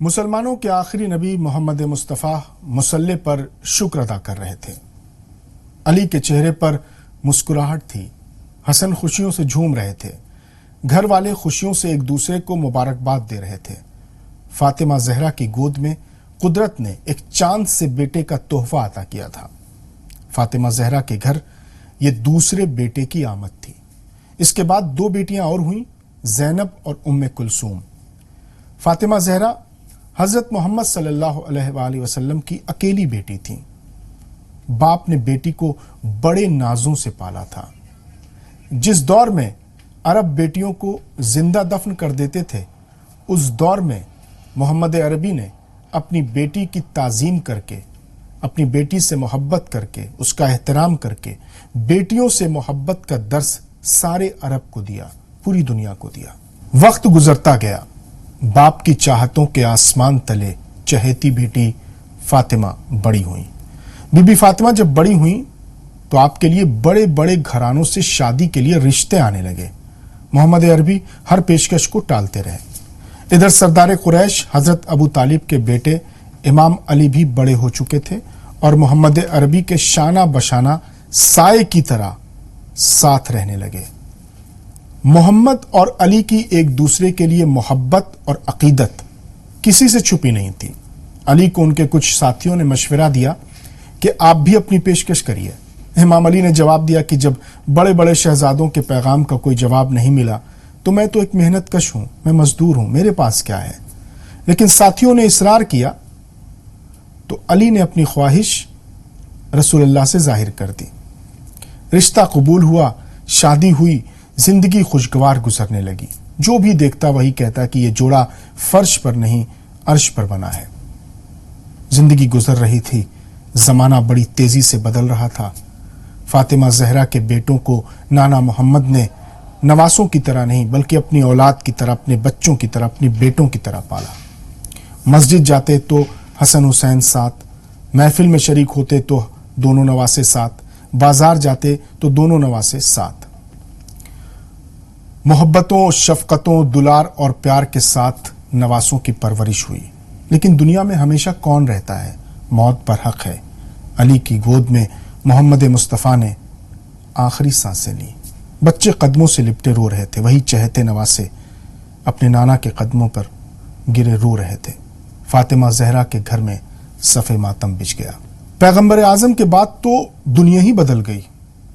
مسلمانوں کے آخری نبی محمد مصطفیٰ مصلی پر شکر ادا کر رہے تھے۔ علی کے چہرے پر مسکراہٹ تھی، حسن خوشیوں سے جھوم رہے تھے، گھر والے خوشیوں سے ایک دوسرے کو مبارکباد دے رہے تھے۔ فاطمہ زہرا کی گود میں قدرت نے ایک چاند سے بیٹے کا تحفہ عطا کیا تھا۔ فاطمہ زہرا کے گھر یہ دوسرے بیٹے کی آمد تھی۔ اس کے بعد 2 بیٹیاں اور ہوئیں، زینب اور ام کلثوم۔ فاطمہ زہرا حضرت محمد صلی اللہ علیہ وآلہ وسلم کی اکیلی بیٹی تھیں۔ باپ نے بیٹی کو بڑے نازوں سے پالا تھا۔ جس دور میں عرب بیٹیوں کو زندہ دفن کر دیتے تھے، اس دور میں محمد عربی نے اپنی بیٹی کی تعظیم کر کے، اپنی بیٹی سے محبت کر کے، اس کا احترام کر کے، بیٹیوں سے محبت کا درس سارے عرب کو دیا، پوری دنیا کو دیا۔ وقت گزرتا گیا، باپ کی چاہتوں کے آسمان تلے چہیتی بیٹی فاطمہ بڑی ہوئیں۔ بی بی فاطمہ جب بڑی ہوئیں تو آپ کے لیے بڑے بڑے گھرانوں سے شادی کے لیے رشتے آنے لگے۔ محمد عربی ہر پیشکش کو ٹالتے رہے۔ ادھر سردار قریش حضرت ابو طالب کے بیٹے امام علی بھی بڑے ہو چکے تھے اور محمد عربی کے شانہ بشانہ سائے کی طرح ساتھ رہنے لگے۔ محمد اور علی کی ایک دوسرے کے لیے محبت اور عقیدت کسی سے چھپی نہیں تھی۔ علی کو ان کے کچھ ساتھیوں نے مشورہ دیا کہ آپ بھی اپنی پیشکش کریے۔ امام علی نے جواب دیا کہ جب بڑے بڑے شہزادوں کے پیغام کا کوئی جواب نہیں ملا تو میں تو ایک محنت کش ہوں، میں مزدور ہوں، میرے پاس کیا ہے۔ لیکن ساتھیوں نے اصرار کیا تو علی نے اپنی خواہش رسول اللہ سے ظاہر کر دی۔ رشتہ قبول ہوا، شادی ہوئی، زندگی خوشگوار گزرنے لگی۔ جو بھی دیکھتا وہی کہتا کہ یہ جوڑا فرش پر نہیں عرش پر بنا ہے۔ زندگی گزر رہی تھی، زمانہ بڑی تیزی سے بدل رہا تھا۔ فاطمہ زہرا کے بیٹوں کو نانا محمد نے نواسوں کی طرح نہیں بلکہ اپنی اولاد کی طرح، اپنے بچوں کی طرح، اپنی بیٹوں کی طرح پالا۔ مسجد جاتے تو حسن حسین ساتھ، محفل میں شریک ہوتے تو دونوں نواسے ساتھ، بازار جاتے تو دونوں نواسے ساتھ۔ محبتوں، شفقتوں، دلار اور پیار کے ساتھ نواسوں کی پرورش ہوئی۔ لیکن دنیا میں ہمیشہ کون رہتا ہے؟ موت پر حق ہے۔ علی کی گود میں محمد مصطفیٰ نے آخری سانسیں لی۔ بچے قدموں سے لپٹے رو رہے تھے، وہی چہتے نواسے اپنے نانا کے قدموں پر گرے رو رہے تھے۔ فاطمہ زہرا کے گھر میں صف ماتم بچھ گیا۔ پیغمبر اعظم کے بعد تو دنیا ہی بدل گئی۔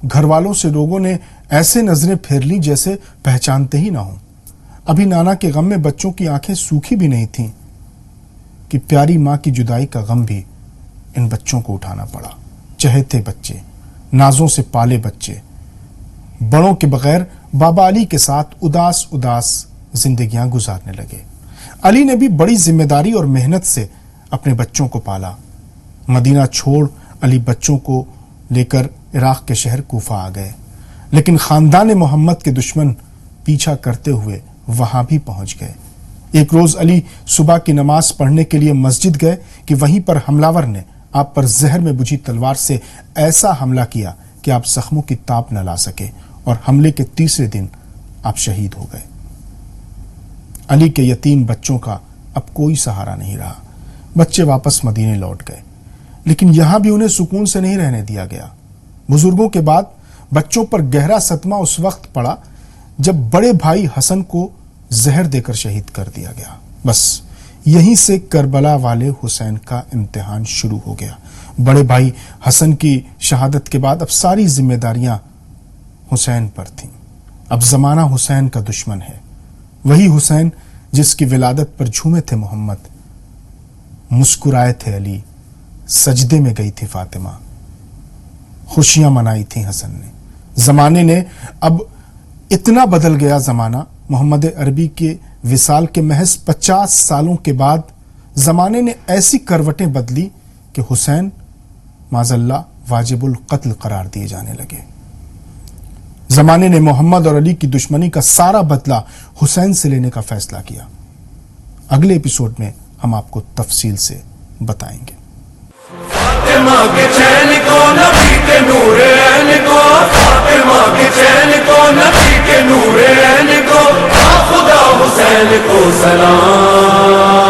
گھر والوں سے لوگوں نے ایسے نظریں پھیر لی جیسے پہچانتے ہی نہ ہوں۔ ابھی نانا کے غم میں بچوں کی آنکھیں سوکھی بھی نہیں تھیں کہ پیاری ماں کی جدائی کا غم بھی ان بچوں کو اٹھانا پڑا۔ چہتے بچے، نازوں سے پالے بچے، بڑوں کے بغیر بابا علی کے ساتھ اداس اداس زندگیاں گزارنے لگے۔ علی نے بھی بڑی ذمہ داری اور محنت سے اپنے بچوں کو پالا۔ مدینہ چھوڑ علی بچوں کو لے کر عراق کے شہر کوفہ آ گئے، لیکن خاندان محمد کے دشمن پیچھا کرتے ہوئے وہاں بھی پہنچ گئے۔ ایک روز علی صبح کی نماز پڑھنے کے لیے مسجد گئے کہ وہیں پر حملہ نے آپ پر زہر میں بجھی تلوار سے ایسا حملہ کیا کہ آپ زخموں کی تاب نہ لا سکے اور حملے کے تیسرے دن آپ شہید ہو گئے۔ علی کے یتیم بچوں کا اب کوئی سہارا نہیں رہا۔ بچے واپس مدینے لوٹ گئے، لیکن یہاں بھی انہیں سکون سے نہیں رہنے دیا گیا۔ بزرگوں کے بعد بچوں پر گہرا صدمہ اس وقت پڑا جب بڑے بھائی حسن کو زہر دے کر شہید کر دیا گیا۔ بس یہیں سے کربلا والے حسین کا امتحان شروع ہو گیا۔ بڑے بھائی حسن کی شہادت کے بعد اب ساری ذمہ داریاں حسین پر تھیں۔ اب زمانہ حسین کا دشمن ہے، وہی حسین جس کی ولادت پر جھومے تھے محمد، مسکرائے تھے علی، سجدے میں گئی تھی فاطمہ، خوشیاں منائی تھیں حسن نے۔ زمانے نے اب اتنا بدل گیا زمانہ، محمد عربی کے وصال کے محض 50 سالوں کے بعد زمانے نے ایسی کروٹیں بدلی کہ حسین معاذ اللہ واجب القتل قرار دیے جانے لگے۔ زمانے نے محمد اور علی کی دشمنی کا سارا بدلہ حسین سے لینے کا فیصلہ کیا۔ اگلے ایپیسوڈ میں ہم آپ کو تفصیل سے بتائیں گے۔ فاطمہ کے چین کو، نبی کے نور عین کو، فاطمہ کے چین کو، نبی کے نور عین کو، خدا حسین کو سلام۔